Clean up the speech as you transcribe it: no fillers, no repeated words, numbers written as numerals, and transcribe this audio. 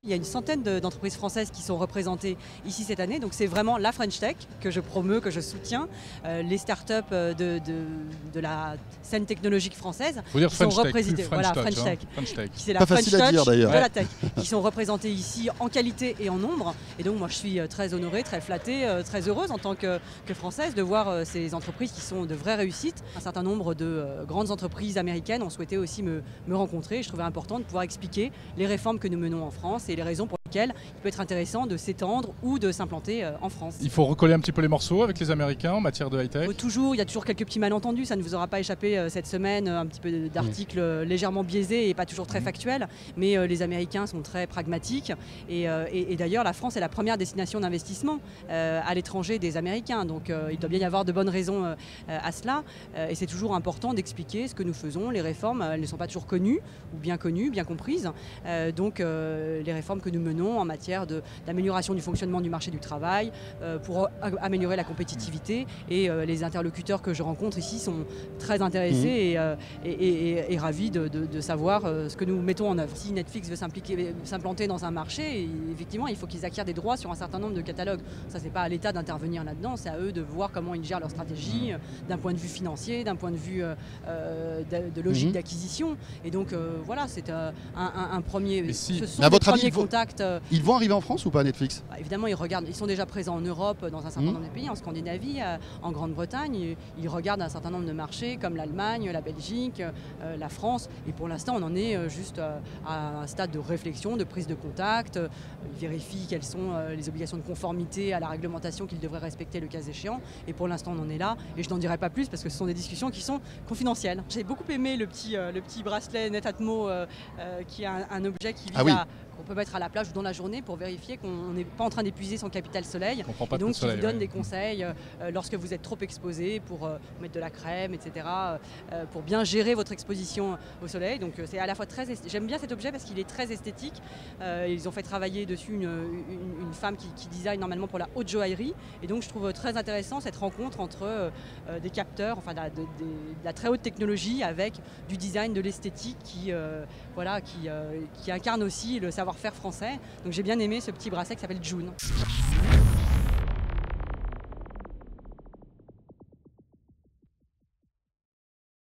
Il y a une centaine d'entreprises françaises qui sont représentées ici cette année, donc c'est vraiment la French Tech que je promeus, que je soutiens, les startups de la scène technologique française qui sont représentées. Voilà, French Tech. Pas C'est la French facile à dire, Touch d'ailleurs. de la tech, qui sont représentées ici en qualité et en nombre. Et donc moi je suis très honorée, très flattée, très heureuse en tant que Française de voir ces entreprises qui sont de vraies réussites. Un certain nombre de grandes entreprises américaines ont souhaité aussi me rencontrer. Je trouvais important de pouvoir expliquer les réformes que nous menons en France et les raisons pour lesquelles il peut être intéressant de s'étendre ou de s'implanter en France. Il faut recoller un petit peu les morceaux avec les Américains en matière de high-tech. Il y a toujours quelques petits malentendus, ça ne vous aura pas échappé cette semaine, un petit peu d'articles légèrement biaisés et pas toujours très factuels, mais les Américains sont très pragmatiques et d'ailleurs la France est la première destination d'investissement à l'étranger des Américains, donc il doit bien y avoir de bonnes raisons à cela et c'est toujours important d'expliquer ce que nous faisons. Les réformes, elles ne sont pas toujours connues ou bien connues, bien comprises, donc les réformes que nous menons en matière d'amélioration du fonctionnement du marché du travail, pour améliorer la compétitivité et les interlocuteurs que je rencontre ici sont très intéressés et ravis de savoir ce que nous mettons en œuvre. Si Netflix veut s'implanter dans un marché, effectivement il faut qu'ils acquièrent des droits sur un certain nombre de catalogues. Ça c'est pas à l'État d'intervenir là-dedans, c'est à eux de voir comment ils gèrent leur stratégie d'un point de vue financier, d'un point de vue de logique d'acquisition. Et donc voilà, c'est un premier. Ce sont des premiers contacts. Ils vont arriver en France ou pas, Netflix? Évidemment, ils sont déjà présents en Europe, dans un certain nombre de pays, en Scandinavie, en Grande-Bretagne. Ils regardent un certain nombre de marchés comme l'Allemagne, la Belgique, la France. Et pour l'instant, on en est juste à un stade de réflexion, de prise de contact. Ils vérifient quelles sont les obligations de conformité à la réglementation qu'ils devraient respecter le cas échéant. Et pour l'instant, on en est là. Et je n'en dirai pas plus parce que ce sont des discussions qui sont confidentielles. J'ai beaucoup aimé le petit bracelet Netatmo qui est un objet qui vise qu'on peut mettre à la plage ou dans la journée pour vérifier qu'on n'est pas en train d'épuiser son capital soleil. Et donc qui vous donne des conseils lorsque vous êtes trop exposé pour mettre de la crème, etc. Pour bien gérer votre exposition au soleil. Donc c'est à la fois j'aime bien cet objet parce qu'il est très esthétique. Ils ont fait travailler dessus une femme qui design normalement pour la haute joaillerie. Et donc je trouve très intéressant cette rencontre entre des capteurs, enfin de la très haute technologie avec du design, de l'esthétique qui incarne aussi le savoir-faire français. Donc j'ai bien aimé ce petit bracelet qui s'appelle June.